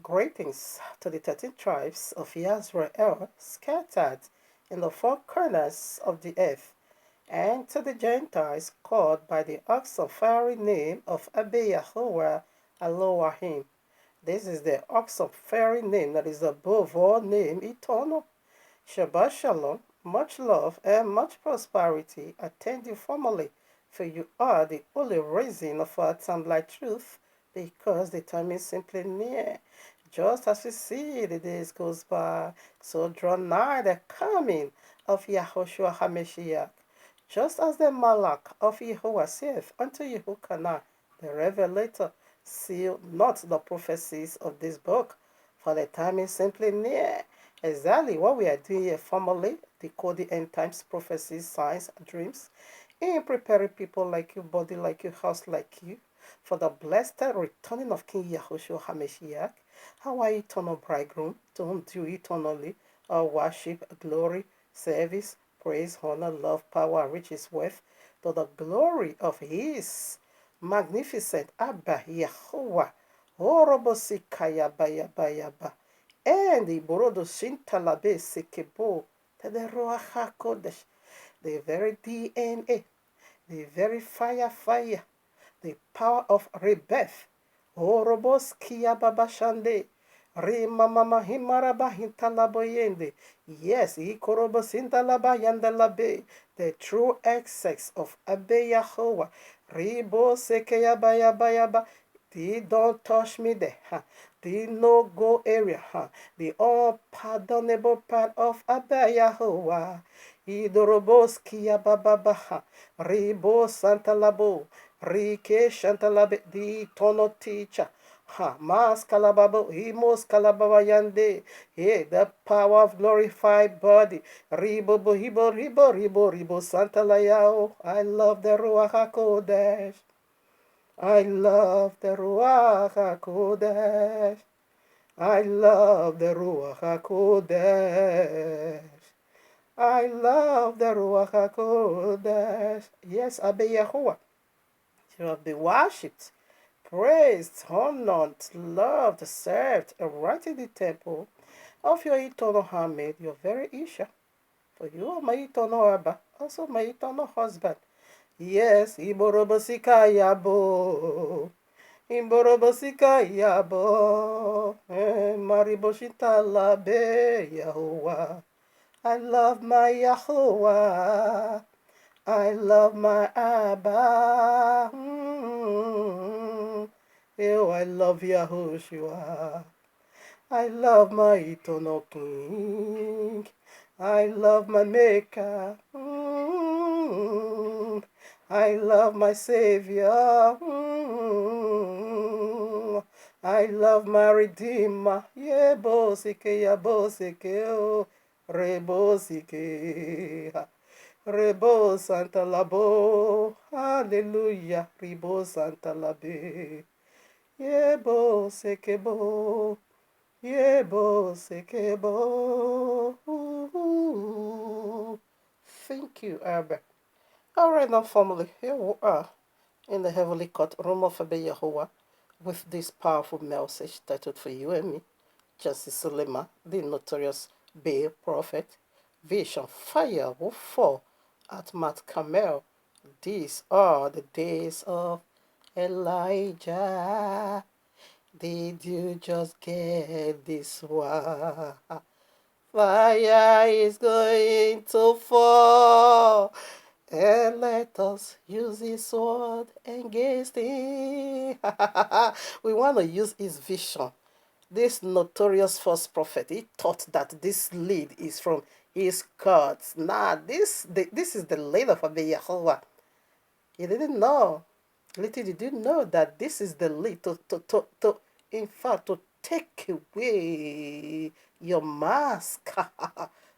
Greetings to the 13 tribes of Israel scattered in the four corners of the earth, and to the Gentiles called by the awesome fiery name of Abba Yahuwah Elohim. This is the awesome fiery name that is above all name eternal. Shabbat Shalom, much love and much prosperity attend you formally, for you are the only reason of our time like truth, because the time is simply near. Just as we see the days goes by, so draw nigh the coming of Yahushua HaMashiach. Just as the Malach of Yehovah saith unto Yehukanah, the Revelator, seal not the prophecies of this book, for the time is simply near. Exactly what we are doing here formally, decoding end times prophecies, signs, dreams, and preparing people like you, body like you, house like you, for the blessed returning of King Yahushua HaMashiach, our eternal bridegroom, to whom due eternally our worship, glory, service, praise, honor, love, power, and riches worth, to the glory of his magnificent Abba Yahuwah. Orobosikaya baya baya ba. And the Borodo Shintalabe Sekebo, to the Ruach HaKodesh, the very DNA, the very fire, the power of rebirth. Orobos Kia Babashande. Re mama himaraba hintalaboyende. Yes, ikorobos hintalaba yandalabe. The true excess of Abe Yahuwah. Ribo sekeya baya baya ba. The don't touch me there. Huh? The no go area. Huh? The unpardonable part of Abba Yahuwah. Idorobos kia bababaha. Ribo santalabo. Rike shantalabe. The tono teacher. Ha, mas kalababo, himos kalababayande. Hey, the power of glorified body. Ribo, ribo, ribo, ribo, ribo, Santa Layao. I love the Ruach HaKodesh. I love the Ruach HaKodesh. I love the Ruach HaKodesh. I love the Ruach HaKodesh. Yes, Abba Yahuwah. You have been worshipped, praised, honored, loved, served, and right in the temple of your eternal handmaid, your very Isha. For you are my eternal Abba, also my eternal husband. Yes, Iborobosika Yabo. Imborobosika Yabo. Mariboshita Labe Yahuwah. I love my Yahuwah. I love my Abba. Oh, I love Yahushua. I love my eternal King. I love my Maker. I love my Savior. I love my Redeemer. Yebosike, yabosike, oh, rebosike. Rebo Santa Labo, Hallelujah, Rebo Santa Labe, Yebo Sekebo, Yebo Sekebo. Thank you, Abba. All right, now, family, here we are in the heavenly court room of Abba Yahuwah with this powerful message titled for you and me, Justice Sulema, the notorious Baal prophet. Vision fire will fall at Mount Carmel. These are the days of Elijah. Did you just get this one? Fire is going to fall. And let us use his sword against him. We want to use his vision. This notorious false prophet, he thought that this lead is from his gods. Nah, this is the lead of Abba Yahuwah. He didn't know. Little did you know that this is the lead to in fact, to take away your mask.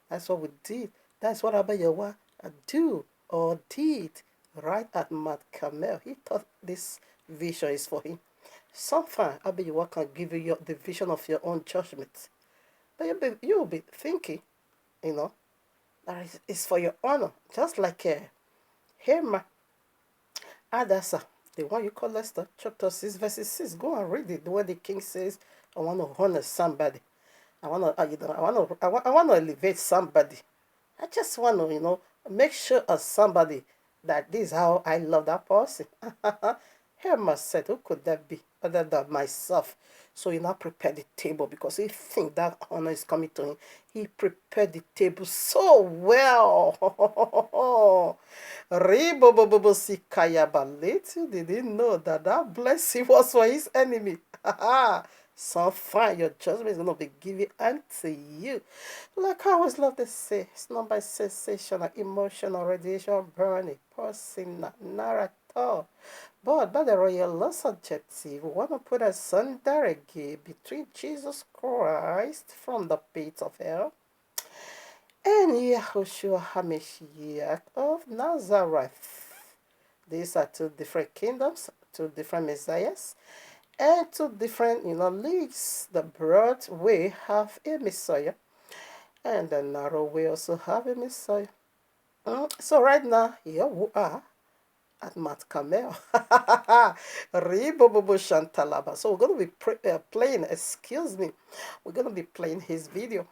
That's what we did. That's what Abba Yahuwah do or did right at Mount Carmel. He thought this vision is for him. Sometimes Abba Yahuwah can give you the vision of your own judgment. But you'll be thinking, you know, that it's for your honor. Just like Haman, Adasa, The one you call Esther, chapter 6, verses 6. Go and read it. Where the king says, I want to honor somebody. I want to, I want to elevate somebody. I just want to, make sure of somebody that this is how I love that person. Hermas said, who could that be other than myself? So he now prepared the table because he think that honor is coming to him. He prepared the table so well. Ribobobobosikaya didn't know that that blessing was for his enemy. So fine, your judgment is going to be given unto you. Like I always love to say, it's not by sensation, emotional radiation burning, person, not at all. But by the royal loss objective, we want to put a solidarity between Jesus Christ from the pit of hell and Yahushua HaMashiach of Nazareth. These are two different kingdoms, two different messiahs, and two different, leagues. The broad way have a messiah, and the narrow way also have a messiah. So right now, here we are at Mount Carmel. Ribobobo Shantalaba. So we're going to be playing, we're going to be playing his video.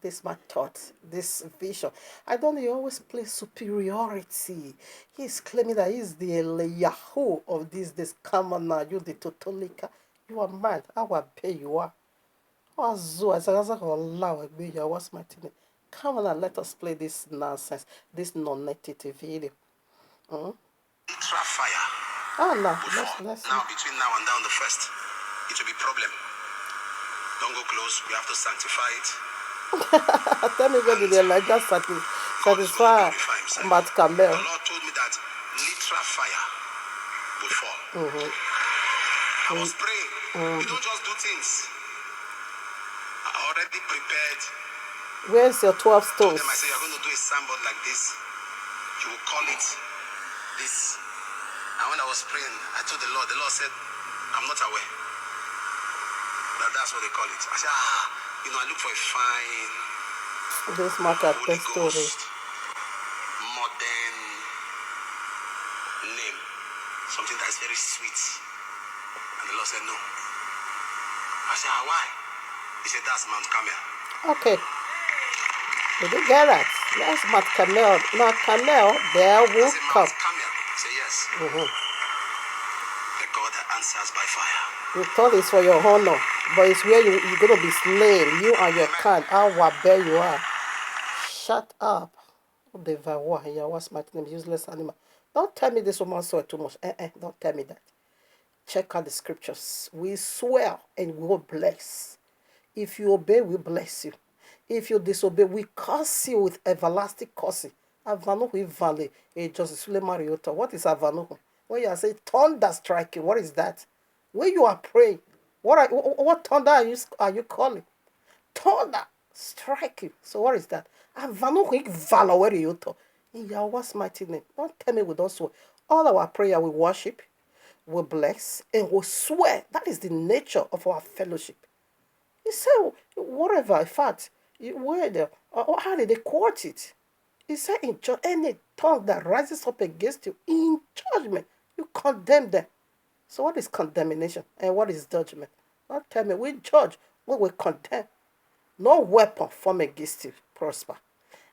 This is my thought, this vision. I don't know, he always play superiority. He's claiming that he's the Eliyahu of this. Come on now, you the Totolika. You are mad. How I pay you are. What's my thing? Come on and let us play this nonsense, this non-native video. Ultra fire. Oh no, let's now between now and down the first, it will be problem. Don't go close. We have to sanctify it. Tell me where did Elijah satisfy Mount Carmel? The Lord told me that literal fire will fall. I was praying. We don't just do things. I already prepared. Where's your 12 stones? I said, you're going to do a signboard like this. You will call it this. And when I was praying, I told the Lord said, I'm not aware. That's what they call it. I said, I look for a fine this market Holy story. Ghost modern name. Something that's very sweet. And the Lord said, no. I said, why? He said, that's Mount Carmel. Okay. Did you get that? That's Mount Carmel. Mount Carmel, there will come. Mount Carmel. Say yes. The God that answers by fire. You thought it's for your honor, but it's where you're going to be slain. You and your kind. How bad you are. Shut up. What's my name? Useless animal. Don't tell me this woman saw too much. Don't tell me that. Check out the scriptures. We swear and we will bless. If you obey, we bless you. If you disobey, we curse you with everlasting cursing. Avanuhu Valley, Justice Mariota. What is Avanuhu? When you are saying thunder striking, what is that? When you are praying, what thunder are you calling? Thunder striking. So what is that? Avanuhu Valorioto. In Yahweh's mighty name. Don't tell me we don't swear. All our prayer we worship, we bless, and we swear. That is the nature of our fellowship. He said, whatever, in fact, how did they quote it? He said, any tongue that rises up against you in judgment, you condemn them. So what is condemnation and what is judgment? Don't tell me, we judge, we will condemn. No weapon formed against you prosper.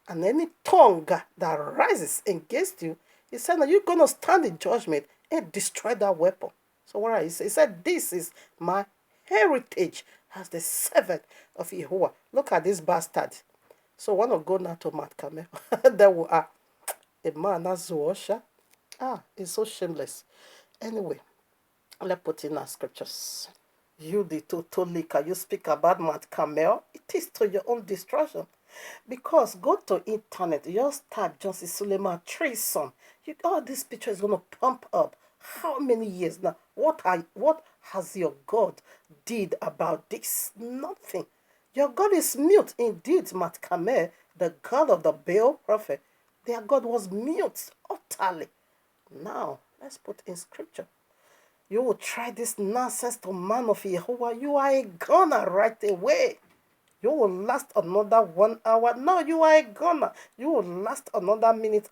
And any tongue that rises against you, he said, now you're going to stand in judgment and destroy that weapon. So what he said? He said, this is my heritage as the servant of Yahuwah. Look at this bastard. So I want to go now to Mount Carmel. There we are. A man that's Zuosha. It's so shameless. Anyway, let's put in our scriptures. You the Totolika, you speak about Mount Carmel. It is to your own destruction. Because go to internet, just type Johnson Suleiman Treason. All this picture is going to pump up. How many years now? What has your God did about this? Nothing. Your God is mute. Indeed, Mount Carmel, the God of the Baal prophet, their God was mute utterly. Now, let's put in scripture. You will try this nonsense to man of Yahuwah. You are a goner right away. You will last another 1 hour. No, you are a goner. You will last another minute.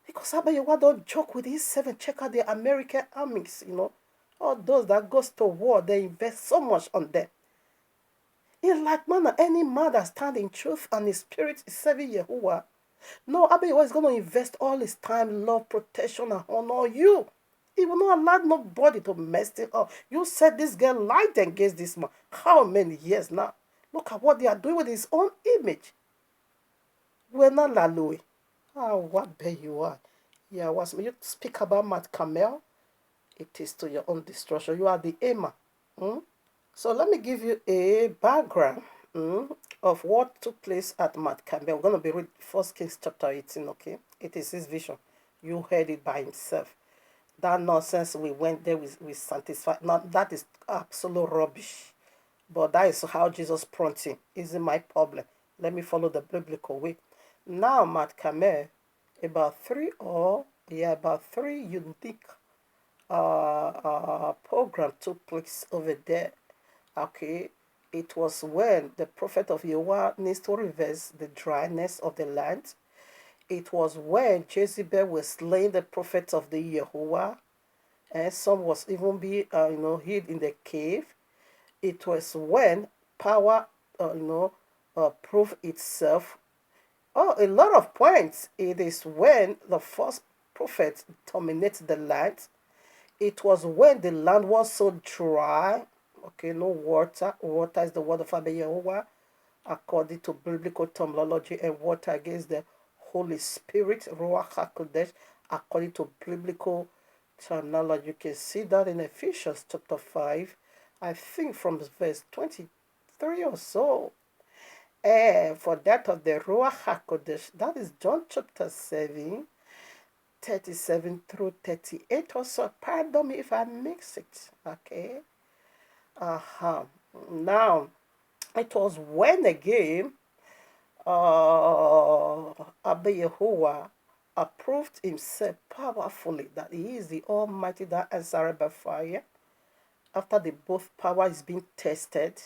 Because Abayawa don't joke with his seven. Check out the American armies, All those that goes to war, they invest so much on them. In like manner, any man that stand in truth and his spirit is serving Yahuwah. No, Abayawa is going to invest all his time, love, protection, and honor you. He will not allow nobody to mess it up. You said this girl lied against this man. How many years now? Look at what they are doing with his own image. We're not Lalui. What bad you are. Yeah, you speak about Matt Kamel, it is to your own destruction. You are the aimer. So let me give you a background of what took place at Matt Kamel. We're going to be reading 1 Kings chapter 18, okay? It is his vision. You heard it by himself. That nonsense we went there, we satisfied. Now, that is absolute rubbish. But that is how Jesus prompted him. Isn't my problem. Let me follow the biblical way. Now, Matt Kamel, about three unique program took place over there. Okay, it was when the prophet of Yahweh needs to reverse the dryness of the land. It was when Jezebel was slaying the prophets of the Yahuwah, and some was even be hid in the cave. It was when power proved itself. A lot of points. It is when the first prophet dominated the land. It was when the land was so dry. Okay, no water. Water is the word of Abba Yehovah, according to biblical terminology, and water against the Holy Spirit, Ruach HaKodesh, according to biblical terminology. You can see that in Ephesians chapter 5, I think from verse 23 or so. And for that of the Ruach HaKodesh, that is John chapter 7, 37 through 38 or so. Pardon me if I mix it, okay? Now, it was when again Abba Yehovah approved himself powerfully that he is the Almighty that answered by fire. After the both power is being tested,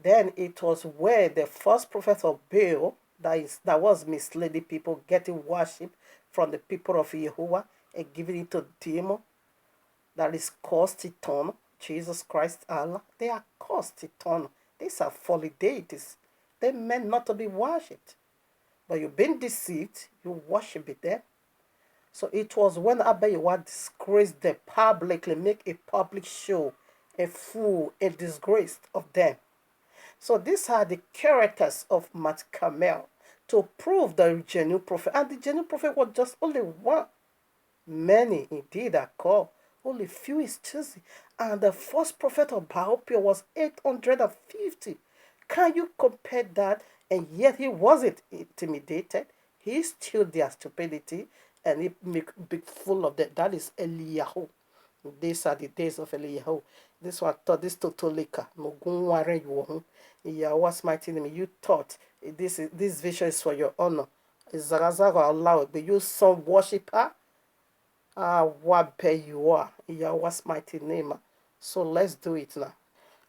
then it was where the first prophet of Baal that was misleading people, getting worship from the people of Yehovah and giving it to demon that is caused eternal. Jesus Christ, Allah, they are caused eternal. These are folly deities. They meant not to be worshipped. But you've been deceived, you worship it there. So it was when Abba Yehovah disgraced them publicly, make a public show, a fool, a disgrace of them. So these are the characters of Matt Kamel to prove the genuine prophet. And the genuine prophet was just only one. Many indeed are called. Only few is chosen. And the first prophet of Baal was 850. Can you compare that? And yet he wasn't intimidated. He still their stupidity and he make big fool of them. That is Eliyahu. These are the days of Eliyahu. This one thought this Totolika. Yahweh's mighty name. You thought this vision is for your honor. Zarazaga Allah. But you some worshiper. What pay you are. Yahweh's mighty name. So let's do it now.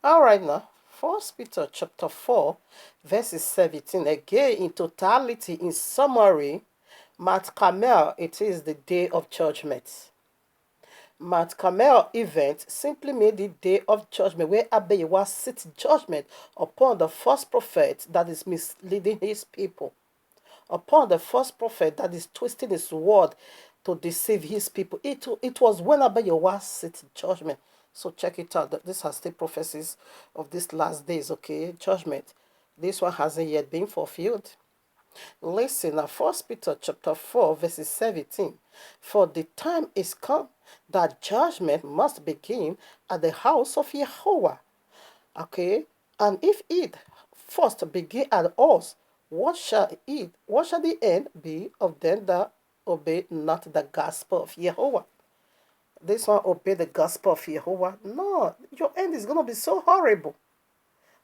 Alright now. 1 Peter chapter 4, verses 17. Again, in totality, in summary, Matt Kamel, it is the day of judgment. Matt Kamel event simply made the day of judgment where Abba Yehovah sits judgment upon the first prophet that is misleading his people, upon the first prophet that is twisting his word to deceive his people. It was when Abba Yehovah sits judgment. So check it out. This has the prophecies of these last days, okay? Judgment. This one hasn't yet been fulfilled. Listen now, 1 Peter chapter 4, verses 17. For the time is come that judgment must begin at the house of Yehovah. Okay? And if it first begin at us, what shall the end be of them that obey not the gospel of Yehovah? This one obey the gospel of Yehovah. No, your end is going to be so horrible.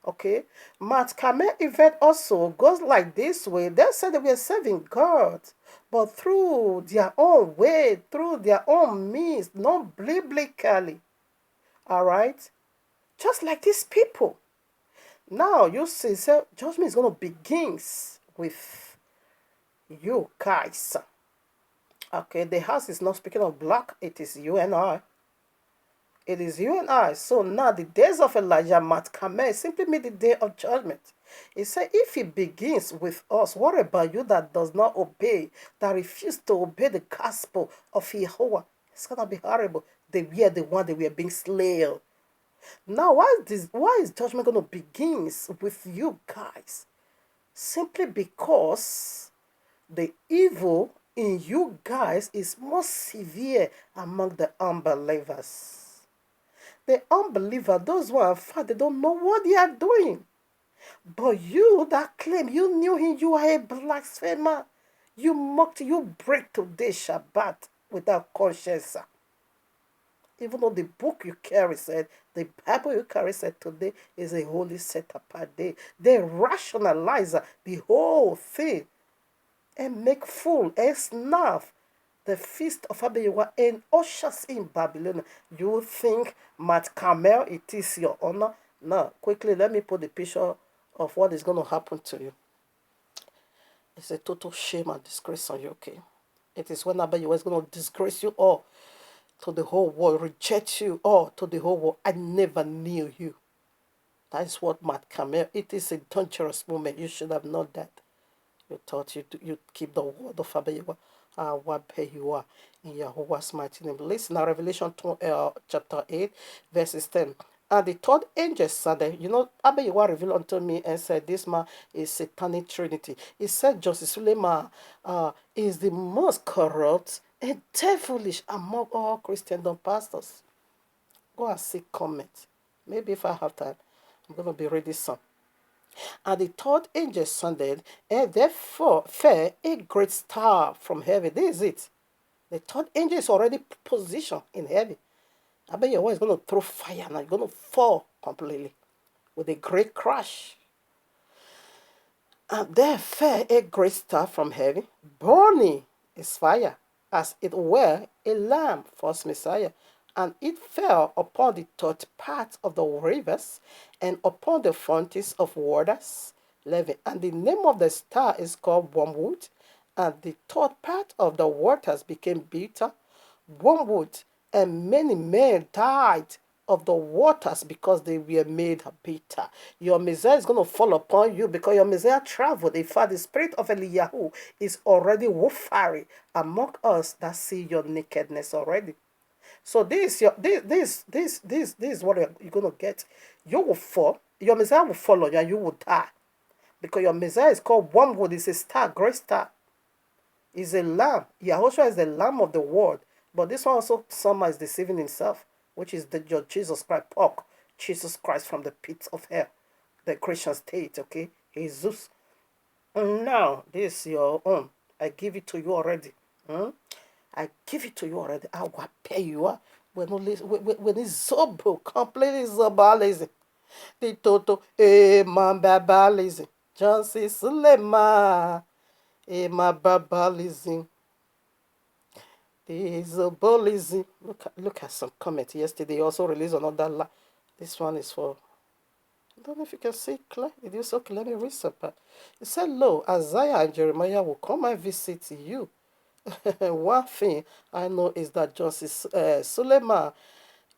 Okay? Matt Kamel event also goes like this way. They said they were serving God, but through their own way, through their own means, not biblically. Alright? Just like these people. Now, you see, so judgment is going to begin with you guys. Okay, the house is not speaking of black, it is you and I. It is you and I. So now the days of Elijah Mat Kameh simply mean the day of judgment. He said, if he begins with us, what about you that does not obey, that refuse to obey the gospel of Jehovah? It's gonna be horrible. They were the one that were being slain. Now, why is judgment gonna begin with you guys? Simply because the evil in you guys is more severe among the unbelievers. The unbeliever, those who are far, they don't know what they are doing. But you that claim you knew him, you are a blasphemer. You mocked, you break today Shabbat without conscience. Even though the book you carry said, the Bible you carry said today is a holy set apart day. They rationalize the whole thing and make fool and snuff the feast of Abiyawa and ushers in Babylon. You think Mat Kameh, it is your honor? Now, quickly, let me put the picture of what is going to happen to you. It's a total shame and disgrace on you, okay? It is when Abiyawa is going to disgrace you all to the whole world, reject you all to the whole world. I never knew you. That is what Mat Kameh, it is a dangerous moment. You should have known that. You thought you keep the word of Abiyawa. What pay you are in Yahweh's mighty name. Listen now, Revelation chapter 8, verses 10. And the third angel said, Abiyawa revealed unto me and said, this man is satanic trinity. He said, Joseph Suleiman is the most corrupt and devilish among all Christendom pastors. Go and see comment. Maybe if I have time, I'm going to be reading some. And the third angel sounded, and therefore fell a great star from heaven. This is it. The third angel is already positioned in heaven. I bet your wife is going to throw fire and it's going to fall completely with a great crash. And there fell a great star from heaven, burning as fire, as it were a lamp, false Messiah. And it fell upon the third part of the rivers and upon the fountains of waters. 11. And the name of the star is called wormwood, and the third part of the waters became bitter, wormwood, and many men died of the waters because they were made bitter. Your Messiah is going to fall upon you because your Messiah traveled. In fact, the spirit of Eliyahu is already wolfary among us that see your nakedness already. So this is what you're going to get. You will fall. Your Messiah will follow you and you will die. Because your Messiah is called wormwood. It's a star, great star. It's a lamb. Yahushua is the lamb of the world. But this one also somehow is deceiving himself, which is the Jesus Christ, pork. Jesus Christ from the pit of hell. The Christian state, okay? Jesus. And now, this is your own. I give it to you already. I give it to you already. I will pay you. When it's zobo, completely zobalism. The total, man, babalism. John C. Sulema, my babalism. The zobolism. Look at some comment yesterday. They also released another. This one is for. I don't know if you can see it clear. It is okay. Let me read some part. It said, "Lo, Isaiah and Jeremiah will come and visit you." One thing I know is that Joseph Suleiman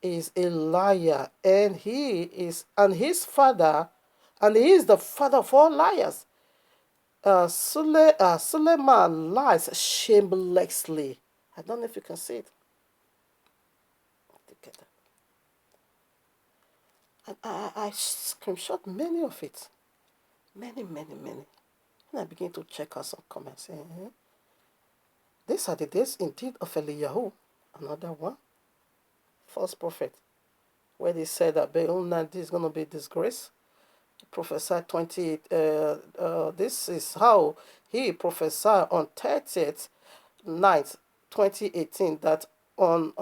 is a liar, and he is the father of all liars. Suleiman lies shamelessly. I don't know if you can see it. And I screenshot many of it. Many. And I begin to check out some comments. These are the days indeed of Eliyahu, another one, false prophet, where they said that Be'unadi is going to be disgraced. Prophesied 28. This is how he prophesied on 30th night, 2018, that on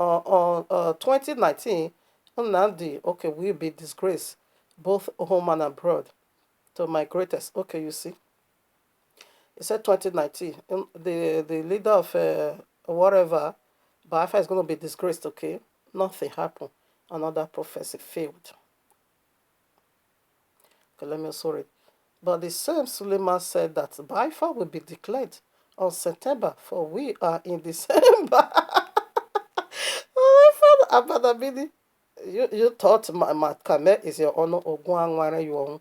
2019, Nnamdi, okay, will be disgraced, both home and abroad, to my greatest. Okay, you see. It said 2019. The leader of whatever, Biafra is going to be disgraced, okay? Nothing happened. Another prophecy failed. Okay, let me also read. But the same Suleiman said that Biafra will be declared on September, for we are in December. Oh, Father Abadabidi, you thought Matt Kame is your honor or Guangwara you own.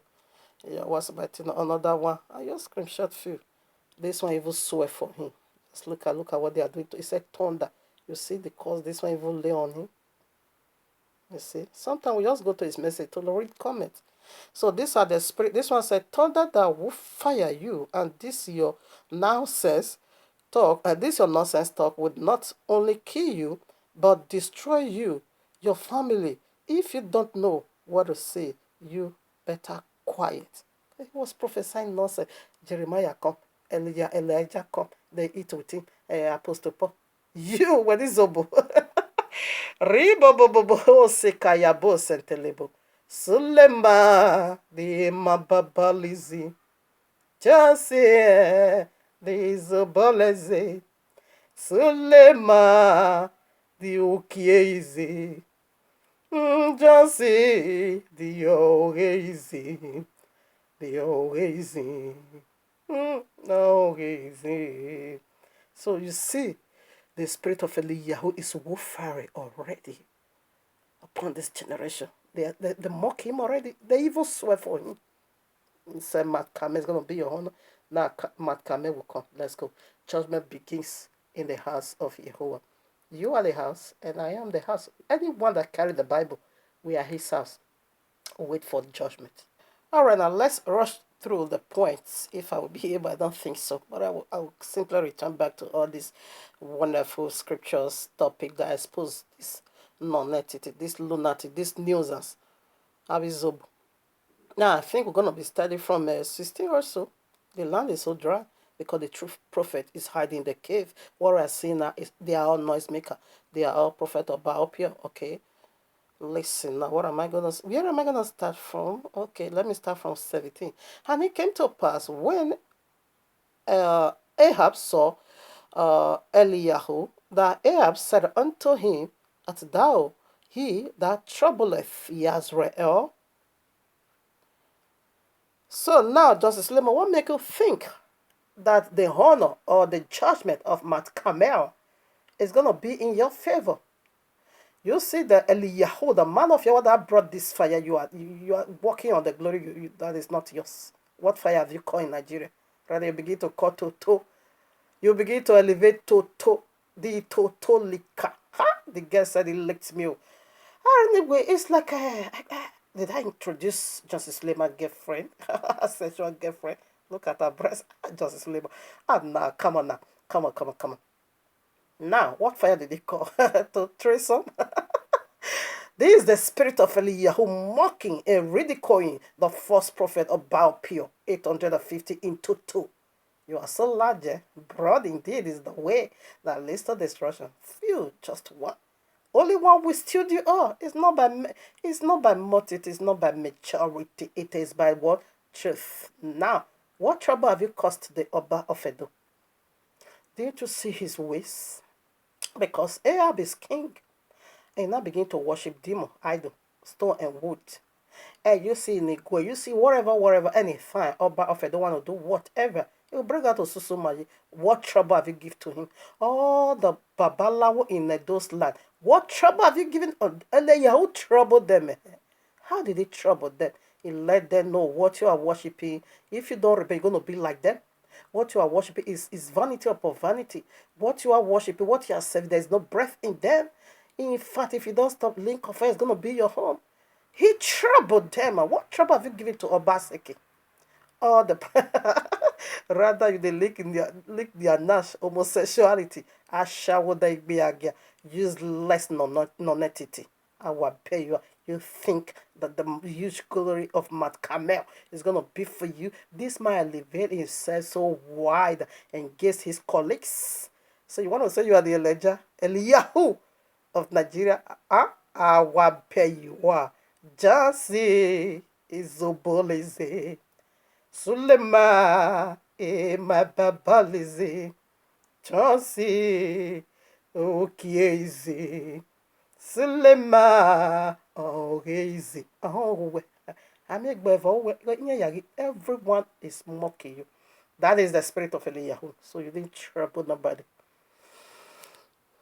Yeah, what's about another one? I just screenshot few. This one even swear for him. Just look at what they are doing. He said thunder. You see the cause this one even lay on him. You see, sometimes we just go to his message to read comments. So these are the spirit. This one said, thunder that will fire you, and this your nonsense talk, this your nonsense talk would not only kill you, but destroy you, your family. If you don't know what to say, you better quiet. He was prophesying nonsense. Jeremiah come, Elijah come, they eat with him, Apostle Paul. You, what is Zobo? Ribobobobo sekayabo sentelebo. Sulema di mababalizi. Jase di zoboleze. Sulema di ukiezi. Jase di oeizi. Di oeizi. Oeizi. So you see, the spirit of Eliyahu is warfare already upon this generation. They mock him already. They even swear for him. He said, Matt Kame is going to be your honor. Now, Matt Kame will come. Let's go. Judgment begins in the house of Jehovah. You are the house, and I am the house. Anyone that carries the Bible, we are his house. Wait for judgment. All right, now let's rush through the points. If I will be able, I don't think so. But I will simply return back to all these wonderful scriptures topic that I suppose this non-entity, this lunatic, this nuisance, Abizob. Now, I think we're going to be studying from 16 or so. The land is so dry because the true prophet is hiding in the cave. What I see now is they are all noisemaker. They are all prophet of Baal Peor, okay? Listen, now where am I gonna start from? Okay, let me start from 17. And it came to pass when Ahab saw Eliyahu, that Ahab said unto him, Art thou he that troubleth Yasrael? So now, Justice Lema, what make you think that the honor or the judgment of Matt Kamel is gonna be in your favor? You see the Eliyahu, the man of Yahweh that brought this fire. You are walking on the glory that is not yours. What fire have you caught in Nigeria? Rather, you begin to call to. You begin to elevate to. The lika. The girl said he licked me. Anyway, it's like did I introduce Justice Lema girlfriend? Sexual girlfriend. Look at her breast. Justice Lema. Now, come on now. Come on. Now, what fire did they call? To Treason? This is the spirit of Eliyahu mocking and ridiculing the false prophet of Baal Peor, 850 into 2. You are so large, broad indeed is the way that leads to destruction. Few, just one. Only one will steal you all. It's not by much, it is not by maturity, it is by what? Truth. Now, what trouble have you caused the Oba of Edo? Didn't you see his ways? Because Ahab is king. And now begin to worship demon, idol, stone and wood. And you see Negwe, you see whatever, anything, Oba of Edo want to do whatever. He will bring out to Susumaji. What trouble have you given to him? All the Babalawo in those land. What trouble have you given? Eliyahu troubled them. How did he trouble them? He let them know what you are worshiping. If you don't repent, you're going to be like them. What you are worshiping is vanity upon vanity. What you are worshiping, what you are serving, there is no breath in them. In fact, if you don't stop, link of fire is going to be your home. He troubled them. What trouble have you given to Obaseki? All the rather they link their nash homosexuality. Asha would they be again useless non-entity. I will pay you. You think that the huge glory of Matt Kamel is gonna be for you? This man elevate himself so wide and gets his colleagues. So you want to say you are the Elijah Eliyahu of Nigeria? I will pay you. Jasi izoboleze. Sulema mababalize. Jasi okieze. Sulema okieze. Oh, everyone is mocking you. That is the spirit of Eliyahu. So you didn't trouble nobody.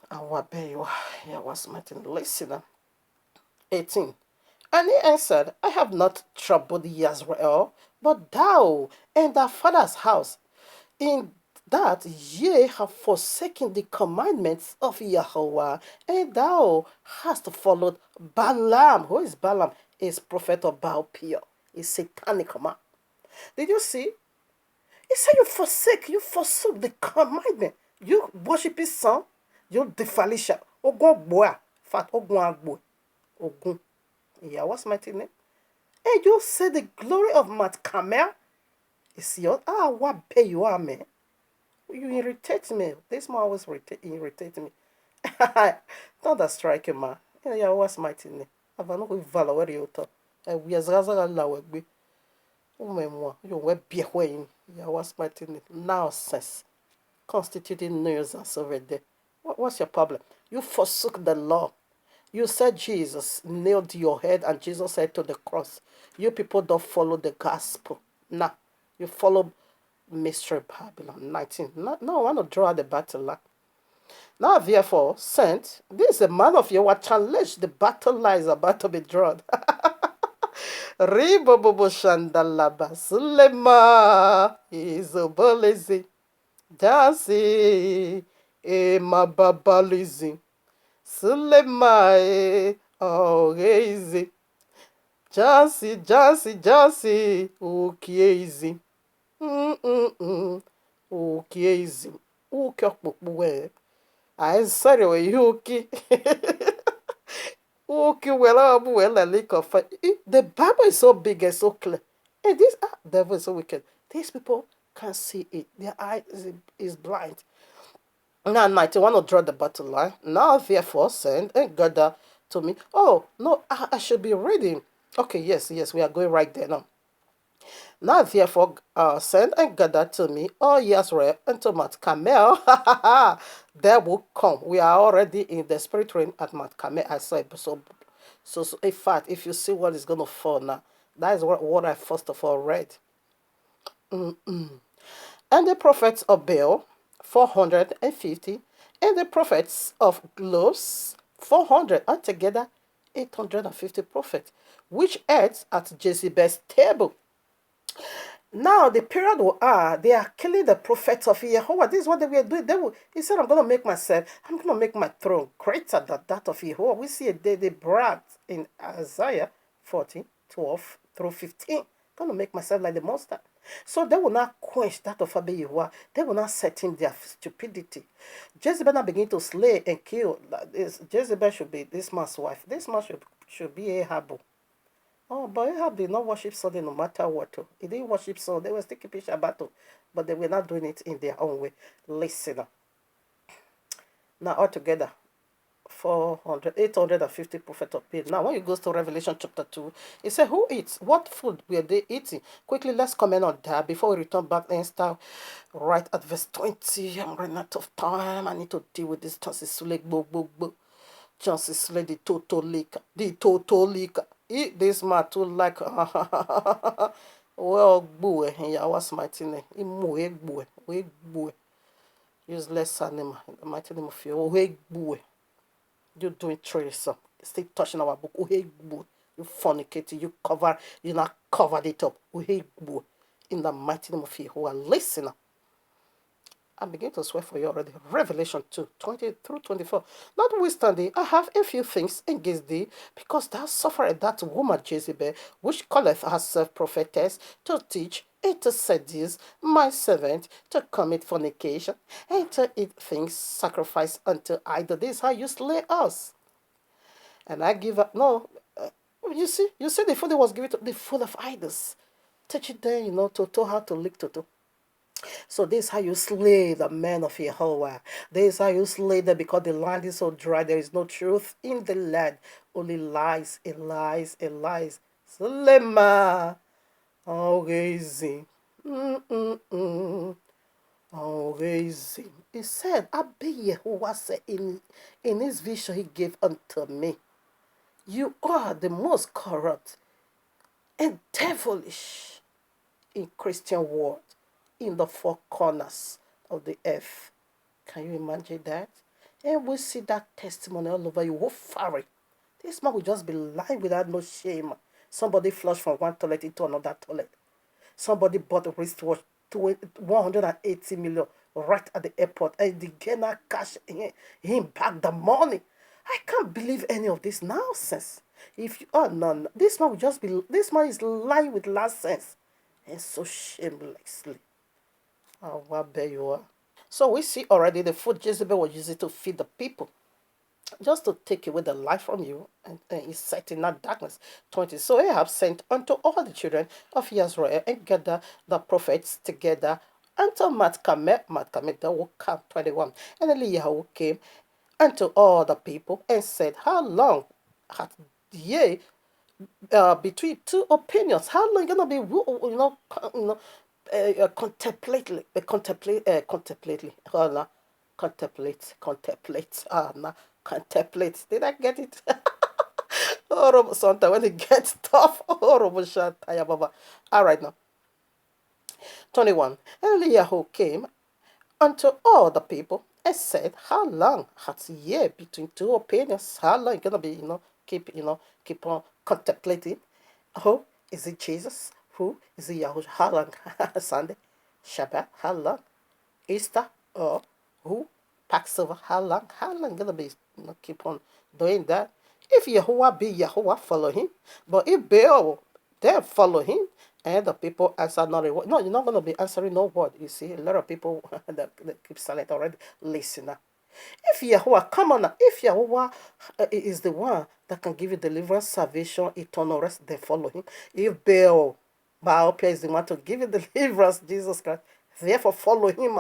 And what be you? Yeah, was Martin. Listen. 18. And he answered, I have not troubled Yasrael, but thou and thy father's house, in that ye have forsaken the commandments of Yahweh, and thou hast followed Balaam. Who is Balaam? Is prophet of Baal Peor. Is satanic man. Did you see? He said you forsook the commandment. You worship his son, you defalisha. Ogun boa, fat ogun agbo. Ogun. Yeah, what's my name? And you say the glory of Mount Carmel is yours. Ah, what pay you are, man? You irritate me. This man always irritate me. Not that striking, man. Yeah, what's my name? I've not going to valor where you talk. We are Zaza Lawegbe. Oh, my moi. You were be away. Yeah, what's my name? Nonsense. Constituting nuisance over there. What's your problem? You forsook the law. You said Jesus nailed your head and Jesus said to the cross. You people don't follow the gospel. Nah, you follow mystery Babylon. 19. No, I want to draw the battle line. Now, therefore, sent, this is a man of your challenge. The battle line is about to be drawn. Ribobobo Shandalaba Sulema is a bolizi. Jasi e mababalizi. Sulema orezi. Jasi, ukiezi. Ukiezi. Ukiokpukpuwe. I sorry we yuki. Uki wela abu wela liko. The Bible is so big and so clear. And this devil is so wicked. These people can't see it. Their eye is blind. Now, 91 will draw the battle line. Now, therefore, send and gather to me. Oh, no, I should be reading. Okay, yes, we are going right there now. Now, therefore, send and gather to me all Yasrael unto Mount Carmel. There will come. We are already in the spirit realm at Mount Carmel. I said, so in fact, if you see what is going to fall now, that is what I first of all read. And the prophets of Baal, 450, and the prophets of Los, 400, altogether 850 prophets, which ate at Jezebel's table. Now, the period they are killing the prophets of Jehovah. This is what they were doing. He said, I'm going to make my throne greater than that of Jehovah. We see they bragged in Isaiah 40:12 through 15. I'm going to make myself like the Most High. So they will not quench that of Abiyahua. They will not set in their stupidity. Jezebel now begin to slay and kill. Jezebel should be this man's wife. This man should be Ahab. Oh, but Ahab did not worship Sunday no matter what. He didn't worship Sunday. They were still keeping Shabbat, but they were not doing it in their own way. Listen. Now altogether, 850 prophets of Baal. Now, when you go to Revelation chapter 2, it says, who eats? What food were they eating? Quickly, let's comment on that before we return back and start right at verse 20. I'm running out of time. I need to deal with this. Chances Sule, Chances Sule, the total leak. Eat this man too like, well, boy, yeah, what's my thing? Boy. Useless animal. The mighty name of you. Boy. You're doing treason. Stay touching our book. You fornicated. You not covered it up. In the mighty name of Jehovah. Listen. I begin to swear for you already. Revelation 2, 20 through 24. Notwithstanding, I have a few things against thee, because thou suffered that woman Jezebel, which calleth herself prophetess, to teach and to seduce my servant to commit fornication, and to eat things sacrificed unto idol. This is how you slay us. And I give up. No, you see the food that was given to the food of idols. Teaching them, to how to lick to. So this is how you slay the men of Jehovah. This is how you slay them, because the land is so dry. There is no truth in the land. Only lies and lies and lies. Slema. Always. Always. He said, Abi Yehovah said in his vision he gave unto me, you are the most corrupt and devilish in Christian world. in the four corners of the earth. Can you imagine that? And we see that testimony all over you. What far this man will just be lying without no shame. Somebody flushed from one toilet into another toilet. Somebody bought a wristwatch to 180 million right at the airport, and the gainer cash him back the money. I can't believe any of this nonsense. If you oh no, this man will just be this man is lying with last sense and so shamelessly. Oh, what bear you are. So we see already the food Jezebel was using to feed the people, just to take away the life from you, and is set in that darkness. 20. So Ahab sent unto all the children of Israel and gathered the prophets together unto Matkamet that will come. 21. And Eliyahu came unto all the people and said, How long hath ye between two opinions? How long you gonna be contemplate. Did I get it? Horrible. Sometimes when it gets tough, horrible. Baba. All right now. 21. And Eliyahu came unto all the people and said, How long hath ye between two opinions? How long you gonna be, keep on contemplating? Who is it Jesus? Who is it Yahushua? How long? Sunday, Shabbat, how long? Easter, or who? Passover, how long? How long gonna be, keep on doing that? If Yahuwah be Yahuwah, follow him. But if Baal, then follow him. And the people answer not a word. No, you're not going to be answering no word. You see, a lot of people that keep silent already. Listen now. If Yahuwah, come on now. If Yahuwah is the one that can give you deliverance, salvation, eternal rest, then follow him. If Baal is the one to give you deliverance, Jesus Christ, therefore follow him.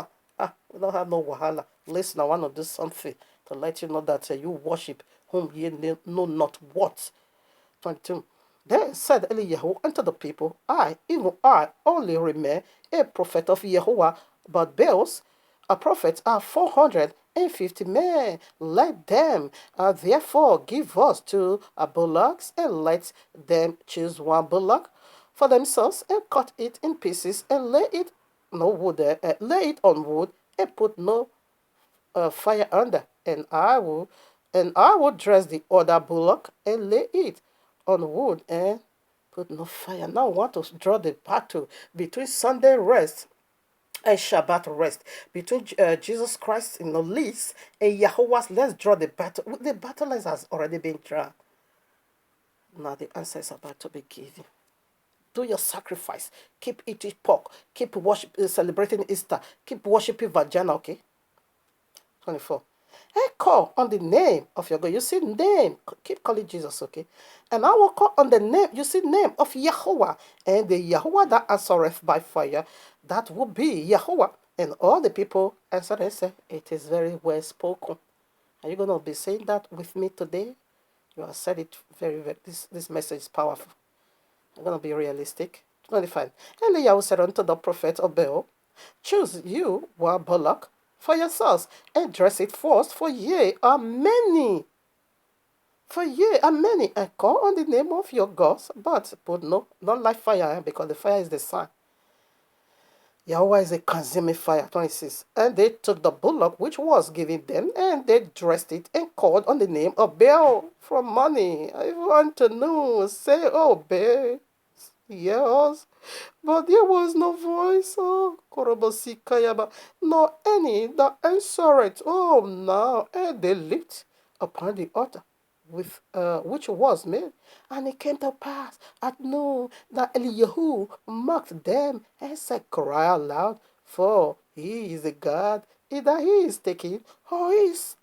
We don't have no wahala. Listen, I want to do something to let you know that you worship whom ye know not what. 22. Then said Eliyahu unto the people, even I, only remain a prophet of Yahuwah, but Baals, a prophet, are 450 men. Let them therefore give us two bullocks, and let them choose one bullock for themselves, and cut it in pieces, and lay it lay it on wood, and put no fire under. And I will dress the other bullock and lay it on wood and put no fire. Now I want to draw the battle between Sunday rest and Shabbat rest, between Jesus Christ in the least and Yahweh's. Let's draw the battle. The battle has already been drawn. Now the answer is about to be given. Do your sacrifice. Keep eating pork. Keep celebrating Easter. Keep worshiping Vagina, okay? 24. And call on the name of your God. You see name. Keep calling Jesus, okay? And I will call on the name. You see name of Yahuwah. And the Yahuwah that answereth by fire, that will be Yahuwah. And all the people answered and said, It is very well spoken. Are you going to be saying that with me today? You have said it very, very. This message is powerful. I'm going to be realistic. 25. Eliyahu said unto the prophet of Baal, Choose you one bullock for yourselves, and dress it first, for ye are many. For ye are many, and call on the name of your gods, but put don't light fire, because the fire is the sun. Yahweh is a consuming fire. 26. And they took the bullock which was given them, and they dressed it, and called on the name of Baal for money. I want to know, say, oh, Baal. Yes, but there was no voice, Korobosikayaba, nor any that answered. Oh, now, and they leaped upon the altar with which was made, and it came to pass at noon that Eliyahu mocked them and said, Cry aloud, for he is a God, either he is taken or he is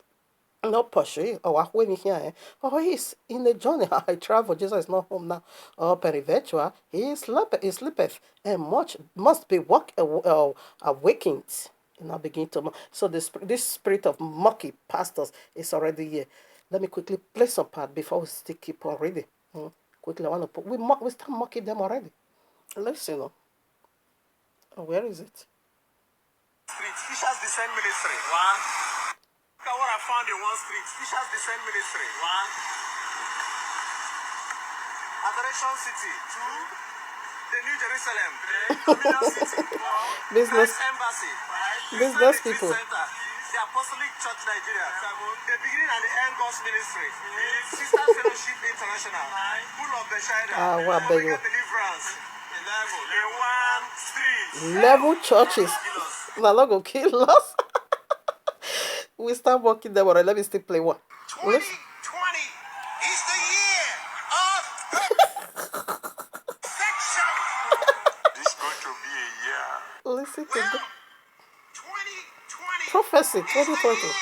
not pursuing or when here, or he's in the journey. I travel. Jesus is not home now. Or periventure, he sleepeth, and much must be awakened. And I begin to so this spirit of mocking pastors is already here. Let me quickly play some part before we still keep on reading. Quickly, I want to put we start mocking them already. Listen, where is it? Street, Fishers Descent Ministry. One. Look at what I found in one street. Fishers Descent Ministry. One. Adoration City. Two. the New Jerusalem, Communion City, Business, Christ Embassy, business Christian people. Center, the Apostolic Church Nigeria, the beginning and the end God's ministry, Sister Fellowship International, Full of the Shadow, What beg you? Deliverance, the one street, Level churches. Now not gonna kill us. We start working them already. Let me still play one. 2020 is the year of perfection. This is going to be a year. Listen to the 2020 prophecy is the 2020. year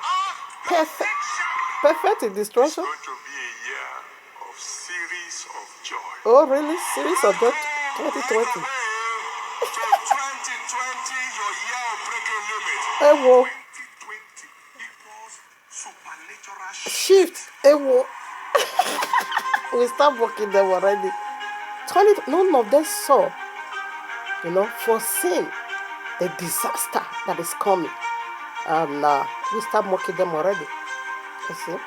of Perfect, perfection. perfect in It's destruction. going to be a year of series of joy. Oh, really? Series of God 2020. Right away to 2020, your year of breaking limit. Hey, whoa. 2020 equals supernatural Shift. Hey, whoa. We start working them already. 20, none of them saw, foreseen the disaster that is coming. And we start mocking them already. You see?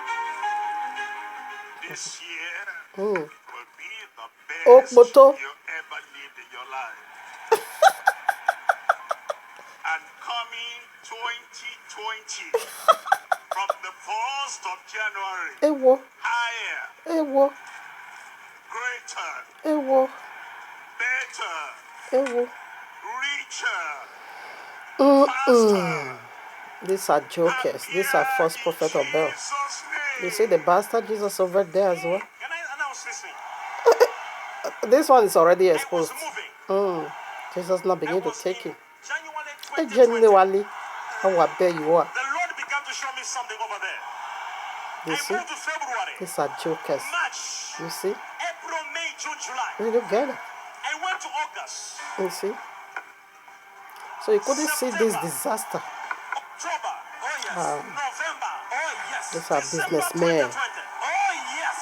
This year Mm. will be the Oh, best moto. you ever lived in your life. And coming 2020, from the 1st of January, Hey, whoa. higher, Hey, whoa. greater, Hey, whoa. better, Hey, whoa. richer, Mm-mm. faster. These are jokers. These are false prophets of Baal. You see the bastard Jesus over there as well? And I was listening. This one is already I was exposed. moving. Jesus not I begin to was take in him. January Hey, 2020. genuinely, how I bet you are. The Lord began to show me something over there. You I see? moved to February, These are jokers. March, You see? April, May, June, July. You don't get it. I went to August, You see? So you couldn't see this September, disaster. October, oh yes, November, oh yes, These are December businessmen. 2020, oh yes.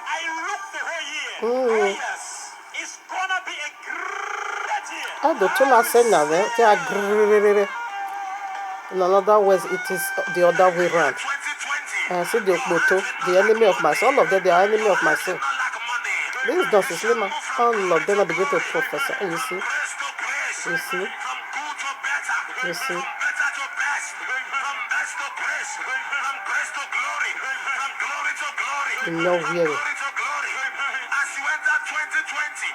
I looked the whole year, oh yes. It's gonna be a great year. I do too much saying now. They are grrrr. In another words, it is the other way around. 2020. See the Okpoto, the enemy of my soul. All of them, they are enemy of my soul. This is Dr. Slima. All of them are begin to prophesy. You see? You see? You see? You know, really. As you enter 2020,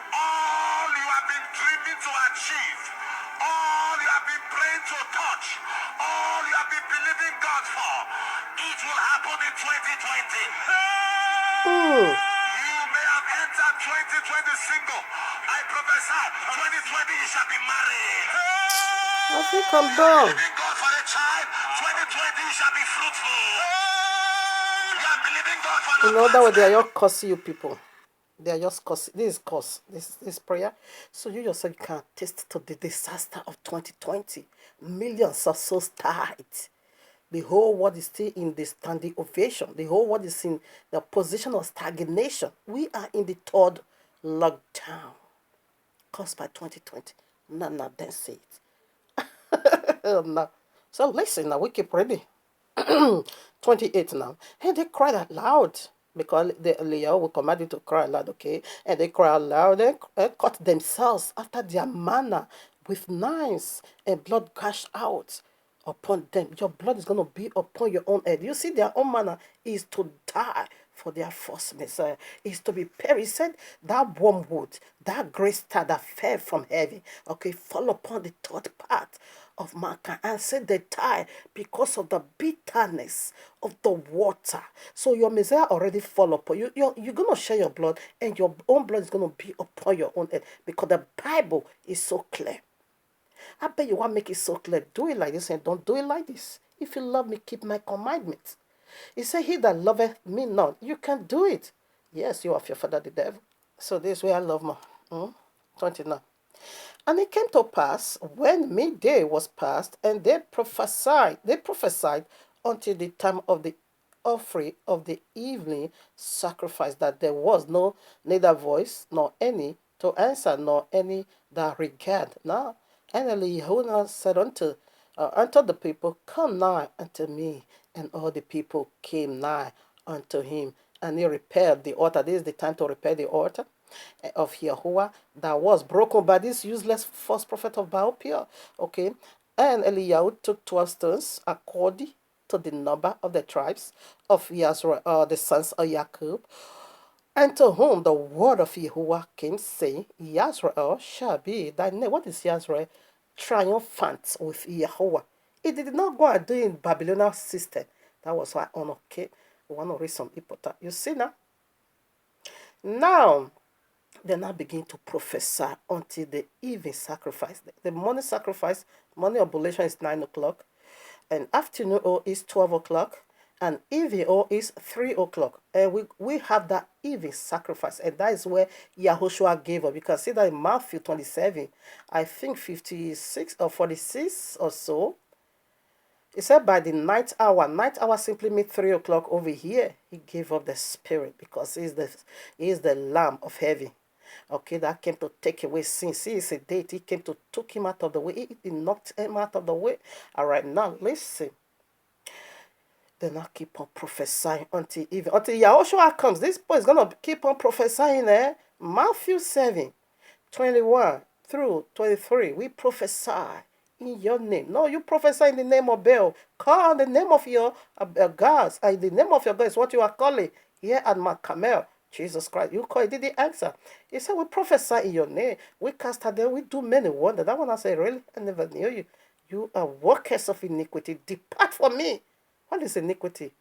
all you have been dreaming to achieve, all you have been praying to touch, all you have been believing God for, it will happen in 2020. You may have entered 2020 single. I prophesy 2020 you shall be married. I think I'm done. Believing God for a child, 2020 you shall be fruitful. You are believing God for In other words, they are just cursing you people. They are just cursing. This is curse. This prayer. So you yourself can attest to the disaster of 2020. Millions of souls died. The whole world is still in the standing ovation. The whole world is in the position of stagnation. We are in the third lockdown caused by 2020. None of them say it. No. So listen now, we keep reading. 28 now. And they cried out loud because the Leo will command you to cry aloud, okay? And they cried aloud and cut themselves after their manner with knives, and blood gushed out upon them. Your blood is going to be upon your own head. You see, their own manner is to die for their false Messiah, is to be perished. He said that wormwood, that great star that fell from heaven, okay, fall upon the third part of mankind, and said they die because of the bitterness of the water. So your Messiah already fall upon you. You're going to share your blood, and your own blood is going to be upon your own head, because the Bible is so clear. I bet you want to make it so clear. Do it like this and don't do it like this. If you love me, keep my commandments. He said, he that loveth me not, you can do it. Yes, you have your father the devil. So this way I love more. 29. And it came to pass, when midday was past, and they prophesied until the time of the offering of the evening sacrifice, that there was neither voice nor any to answer, nor any that regard. Now, and Eliyahu said unto the people, come nigh unto me. And all the people came nigh unto him, and he repaired the altar. This is the time to repair the altar of Yahuwah that was broken by this useless false prophet of Baal Peor. Okay, and Eliyahu took 12 stones according to the number of the tribes of Yazrael, the sons of Jacob, and to whom the word of Yahuwah came, saying, Yazrael shall be thy name. What is Yazrael? Triumphant with Yahuwah. It did not go and do in Babylonian system. That was why on okay. We want to read some important. You see now? Now, they now begin to prophesy until the evening sacrifice. The morning sacrifice, morning oblation is 9 o'clock, and afternoon is 12 o'clock, and evening is 3 o'clock. And we have that evening sacrifice, and that is where Yahushua gave up. You can see that in Matthew 27, I think 56 or 46 or so. He said by the ninth hour simply means 3 o'clock over here, he gave up the spirit because he is the Lamb of heaven. Okay, that came to take away sins. He is a deity. He came to took him out of the way. He knocked him out of the way. All right, now listen. Then I keep on prophesying until Yahushua comes. This boy is gonna keep on prophesying. Matthew 7:21 through 23. We prophesy in your name. No, you prophesy in the name of Baal. Call the name of your gods. The name of your God is what you are calling here at Mount Carmel. Jesus Christ, you call it, did the answer. He said, we prophesy in your name. We cast out there, we do many wonders. That one I said, really? I never knew you. You are workers of iniquity. Depart from me. What is iniquity?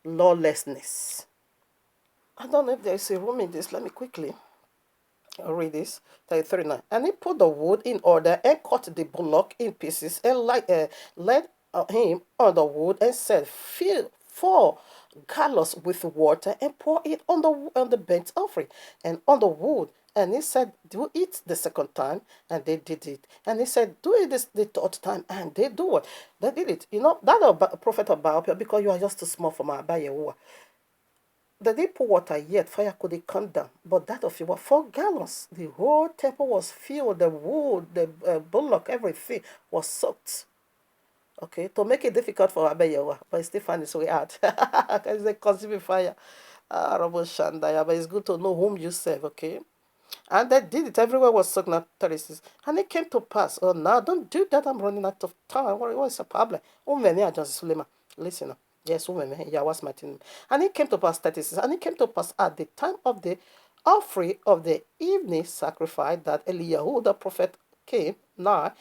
Lawlessness. I don't know if there is a room in this. Let me quickly read this. 39. And he put the wood in order and cut the bullock in pieces and led him on the wood and said, fill 4 gallons with water and pour it on the burnt offering and on the wood. And he said, do it the second time, and they did it. And he said, do it the third time, and they do it. They did it. You know, that a prophet of Baal, because you are just too small for my Abayewa. They didn't pour water yet, fire couldn't come down. But that of you were 4 gallons. The whole temple was filled, the wood, the bullock, everything was soaked. Okay, to make it difficult for Abayewa, but he still find his way out. Because it's a consuming fire. But it's good to know whom you serve, okay? And they did it. Everywhere was soaked, not 36. And it came to pass. Oh, now don't do that. I'm running out of time. What is the problem? Listen. Yes, yeah, what's my thing? And it came to pass 36. And it came to pass at the time of the offering of the evening sacrifice that Eliyahu the prophet came nigh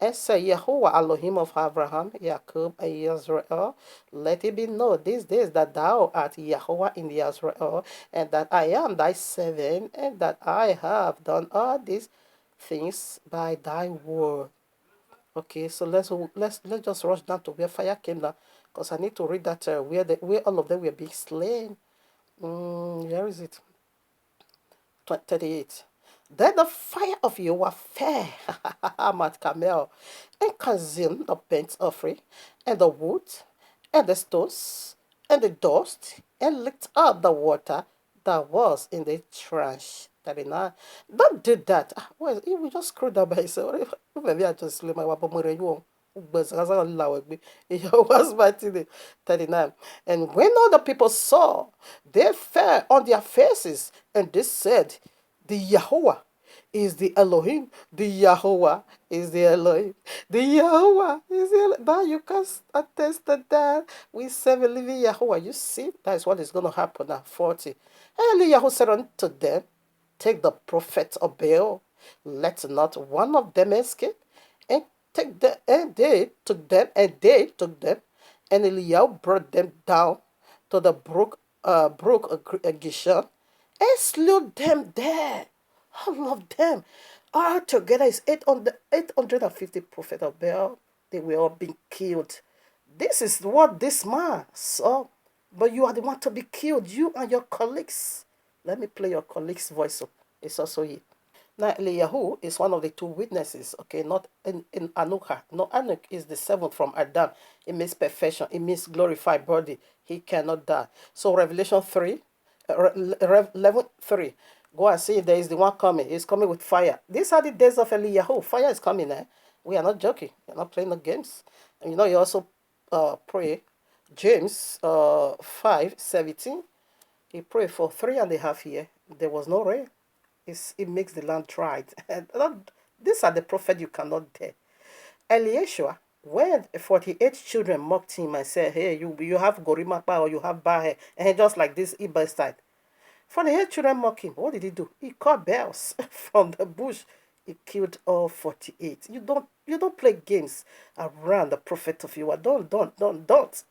and said, Yahuwah Elohim of Abraham, Jacob, and Israel, let it be known these days that thou art Yahuwah in Israel, and that I am thy servant, and that I have done all these things by thy word. Okay, so let's just rush down to where fire came down, because I need to read that where all of them were being slain. Where is it? 38. Then the fire of Yahweh fell at Carmel and consumed the burnt offering and the wood and the stones and the dust and licked up the water that was in the trench. 39. Don't do that. Well, you will just screw that by yourself. Maybe I just sleep my weapon. Was mighty day. 39. And when all the people saw, they fell on their faces, and they said, the Yahuwah is the Elohim. The Yahuwah is the Elohim. The Yahuwah is the Elohim. Now you can attest to that. We serve a living Yahuwah. You see, that is what is going to happen at 40. And Eliyahu said unto them, take the prophet of Baal, let not one of them escape, and take them. And they took them, and Eliyahu brought them down to the brook Gishon, and slew them there. All of them. All together is 850 prophets of Baal. They were all being killed. This is what this man saw. But you are the one to be killed, you and your colleagues. Let me play your colleague's voice up. It's also here. Now, Eliyahu is one of the 2 witnesses, okay, not in Anuka. No, Anuk is the 7th from Adam. It means perfection. It means glorified body. He cannot die. So, Revelation 3, 11:3. Go and see if there is the one coming. He's coming with fire. These are the days of Eliyahu. Fire is coming, eh? We are not joking. We are not playing no games. And you also pray James 5:17. He prayed for 3.5 years. There was no rain. It makes the land dry. And these are the prophet you cannot dare. Eliashua, when 48 children mocked him and said, hey, you have Gorimapa or you have Bahe, and just like this Iba style. 48 children mocked him. What did he do? He caught bells from the bush. He killed all 48. You don't play games around the prophet of you. Don't.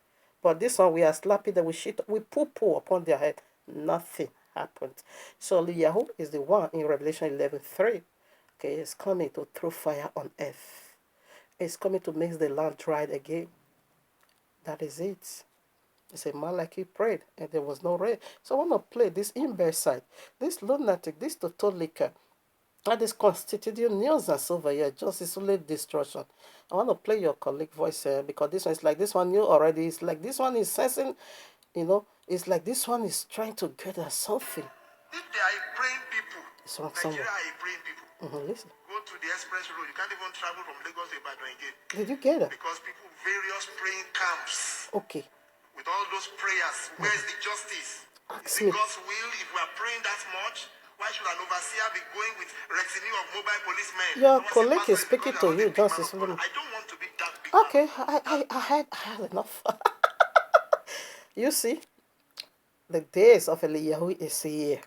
But this one we are slapping them with shit. We poo upon their head. Nothing happened. So Eliyahu is the one in Revelation 11:3. Okay, he's coming to throw fire on earth. He's coming to make the land dry again. That is it. It's a man like he prayed, and there was no rain. So I want to play this imbecile, this lunatic, this totalica, and this constituting nuisance over here, just is only destruction. I want to play your colleague voice because this one is like this one you already. It's like this one is sensing, it's like this one is trying to get at something. If they are praying people, It's wrong Nigeria somewhere. are praying people. Listen. Go to the express road. You can't even travel from Lagos to Ibadan again. Did you get it? Because people, various praying camps. Okay. With all those prayers, where's the justice? Ask Is me. it God's will? If we are praying that much, why should an overseer be going with retinue of mobile policemen? Your I was colleague saying, is Pastor, speaking because to you are you, not a big man Justice of God. Solomon. I don't want to be that big Okay, man. I had enough. You see, the days of Eliyahu is here.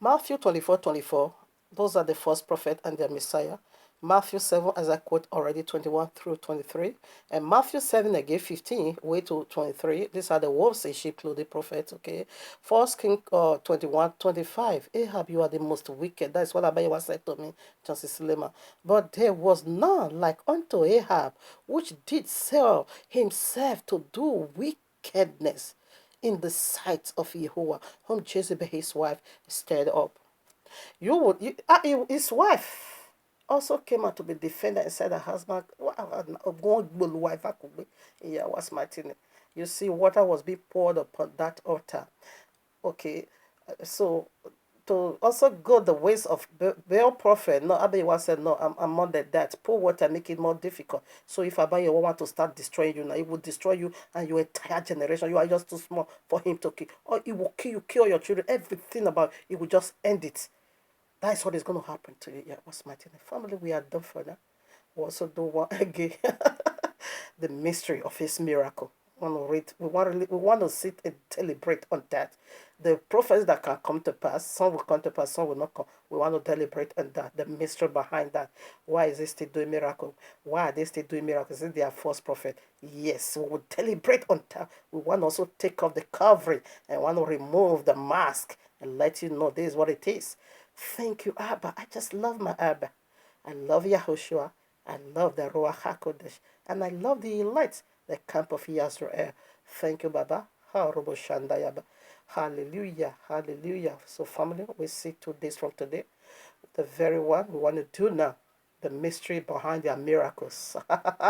Matthew 24:24, those are the false prophet and their Messiah. Matthew 7, as I quote already, 21 through 23. And Matthew 7 again, 15, way to 23. These are the wolves in sheep clothing prophets, okay? First King 21:25. Ahab, you are the most wicked. That's what Abayawa said to me, Justice Lema. But there was none like unto Ahab, which did sell himself to do wickedness in the sight of Jehovah, whom Jezebel his wife stirred up. His wife also came out to be defended and said her husband, yeah, was Martin. You see, water was being poured upon that altar. Okay, so to also go the ways of Baal prophet, no, Abiyawa said, no, I'm more than that. Pour water, make it more difficult. So if Abiyawa want to start destroying you now, he will destroy you and your entire generation. You are just too small for him to kill. Or he will kill you, kill your children, everything about it, he will just end it. That's what is going to happen to you. Yeah, what's my thing? Family, we are done for now. We also do want again the mystery of his miracle. We want to read. We want to sit and deliberate on that. The prophets that can come to pass, some will come to pass, some will not come. We want to deliberate on that. The mystery behind that. Why is he still doing miracle? Why are they still doing miracles? Is it their false prophet? Yes, we will deliberate on that. We want to also take off the covering and want to remove the mask and let you know this is what it is. Thank you, Abba. I just love my Abba. I love Yahushua. I love the Ruach HaKodesh. And I love the elite, the camp of Yisrael. Thank you, Baba. Hallelujah. Hallelujah. So, family, we see 2 days from today. The very one we want to do now. The mystery behind their miracles.